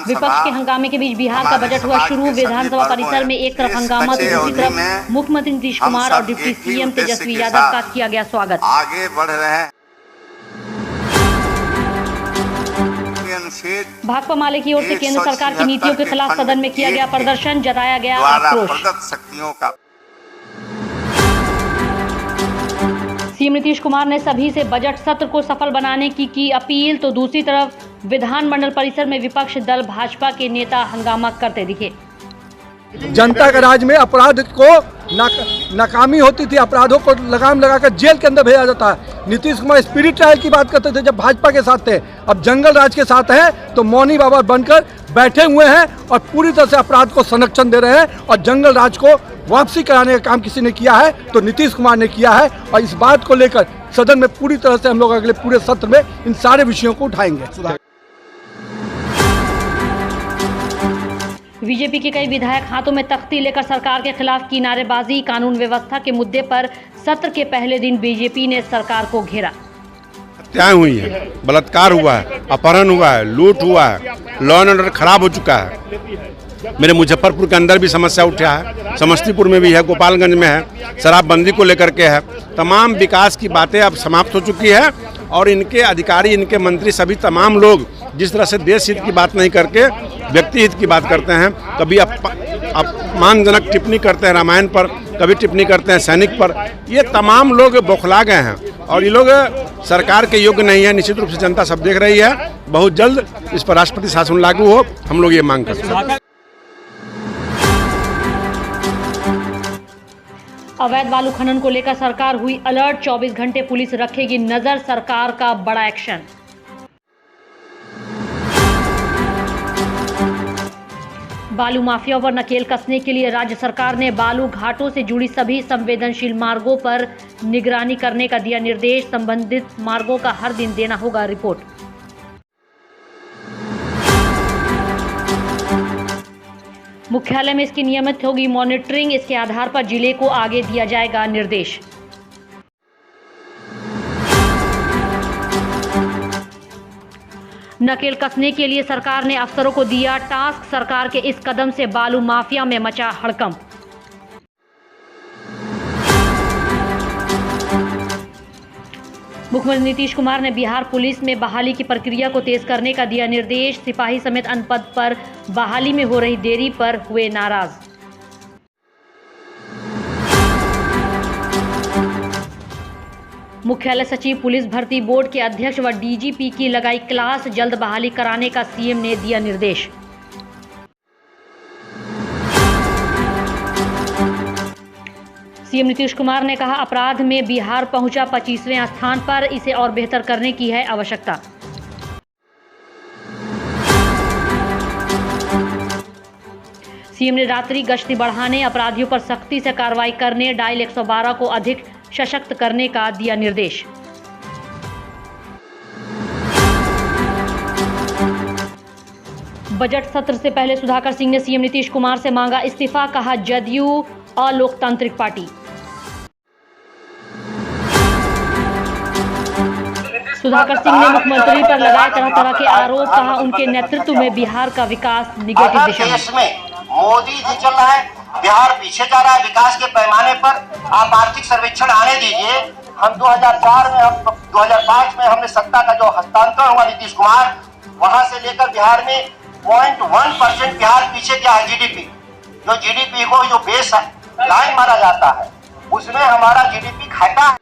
विपक्ष के हंगामे के बीच बिहार का बजट हुआ शुरू। विधानसभा परिसर में एक तरफ हंगामा तो दूसरी तरफ मुख्यमंत्री नीतीश कुमार और डिप्टी सीएम तेजस्वी यादव का किया गया स्वागत। आगे बढ़ रहे हैं। भाकपा माले की ओर से केंद्र सरकार की नीतियों के खिलाफ सदन में किया गया प्रदर्शन, जताया गया आक्रोश। सीएम नीतीश कुमार ने सभी से बजट सत्र को सफल बनाने की अपील, तो दूसरी तरफ विधानमंडल परिसर में विपक्ष दल भाजपा के नेता हंगामा करते दिखे। जनता के राज में अपराध को नाकामी होती थी, अपराधों को लगाम लगाकर जेल के अंदर भेजा जाता है। नीतीश कुमार स्पिरिट ट्रायल की बात करते थे जब भाजपा के साथ थे, अब जंगल राज के साथ हैं तो मौनी बाबा बनकर बैठे हुए हैं और पूरी तरह से अपराध को संरक्षण दे रहे हैं। और जंगल राज को वापसी कराने का काम किसी ने किया है तो नीतीश कुमार ने किया है। और इस बात को लेकर सदन में पूरी तरह से हम लोग अगले पूरे सत्र में इन सारे विषयों को उठाएंगे। बीजेपी के कई विधायक हाथों में तख्ती लेकर सरकार के खिलाफ की नारेबाजी। कानून व्यवस्था के मुद्दे पर सत्र के पहले दिन बीजेपी ने सरकार को घेरा। हत्याएं हुई है, बलात्कार हुआ है, अपहरण हुआ है, लूट हुआ है, लॉ एंड ऑर्डर खराब हो चुका है। मेरे मुजफ्फरपुर के अंदर भी समस्या उठा है, समस्तीपुर में भी है, गोपालगंज में है, शराबबंदी को लेकर के है। तमाम विकास की बातें अब समाप्त हो चुकी है और इनके अधिकारी, इनके मंत्री, सभी तमाम लोग जिस तरह से देश हित की बात नहीं करके व्यक्ति हित की बात करते हैं, कभी अपमानजनक टिप्पणी करते हैं रामायण पर, कभी टिप्पणी करते हैं सैनिक पर, ये तमाम लोग बौखला गए हैं और ये लोग सरकार के योग्य नहीं है। निश्चित रूप से जनता सब देख रही है। बहुत जल्द इस पर राष्ट्रपति शासन लागू हो, हम लोग ये मांग करते हैं। अवैध बालू खनन को लेकर सरकार हुई अलर्ट, 24 घंटे पुलिस रखेगी नजर, सरकार का बड़ा एक्शन। बालू माफिया पर नकेल कसने के लिए राज्य सरकार ने बालू घाटों से जुड़ी सभी संवेदनशील मार्गों पर निगरानी करने का दिया निर्देश। संबंधित मार्गों का हर दिन देना होगा रिपोर्ट। मुख्यालय में इसकी नियमित होगी मॉनिटरिंग, इसके आधार पर जिले को आगे दिया जाएगा निर्देश। नकेल कसने के लिए सरकार ने अफसरों को दिया टास्क, सरकार के इस कदम से बालू माफिया में मचा हड़कंप। मुख्यमंत्री नीतीश कुमार ने बिहार पुलिस में बहाली की प्रक्रिया को तेज करने का दिया निर्देश। सिपाही समेत अन्य पद पर बहाली में हो रही देरी पर हुए नाराज। मुख्यालय सचिव पुलिस भर्ती बोर्ड के अध्यक्ष व डीजीपी की लगाई क्लास, जल्द बहाली कराने का सीएम ने दिया निर्देश। सीएम नीतीश कुमार ने कहा अपराध में बिहार पहुंचा 25वें स्थान पर, इसे और बेहतर करने की है आवश्यकता। सीएम ने रात्रि गश्ती बढ़ाने, अपराधियों पर सख्ती से कार्रवाई करने, डायल 112 को अधिक सशक्त करने का दिया निर्देश। बजट सत्र से पहले सुधाकर सिंह ने सीएम नीतीश कुमार से मांगा इस्तीफा, कहा जदयू अलोकतांत्रिक पार्टी। सुधाकर सिंह ने मुख्यमंत्री पर लगाए तरह तरह के आरोप, कहा उनके नेतृत्व में बिहार का विकास निगेटिव दिशा में। देश में मोदी जी चल रहा है, बिहार पीछे जा रहा है विकास के पैमाने पर। आप आर्थिक सर्वेक्षण आने दीजिए। हम 2004 में 2005 में हमने सत्ता का जो हस्तांतरण हुआ नीतीश कुमार, वहां से लेकर बिहार में 0.1% बिहार पीछे गया है। जीडीपी, जो जीडीपी को जो बेस लाइन माना जाता है, उसमें हमारा जीडीपी घटा है।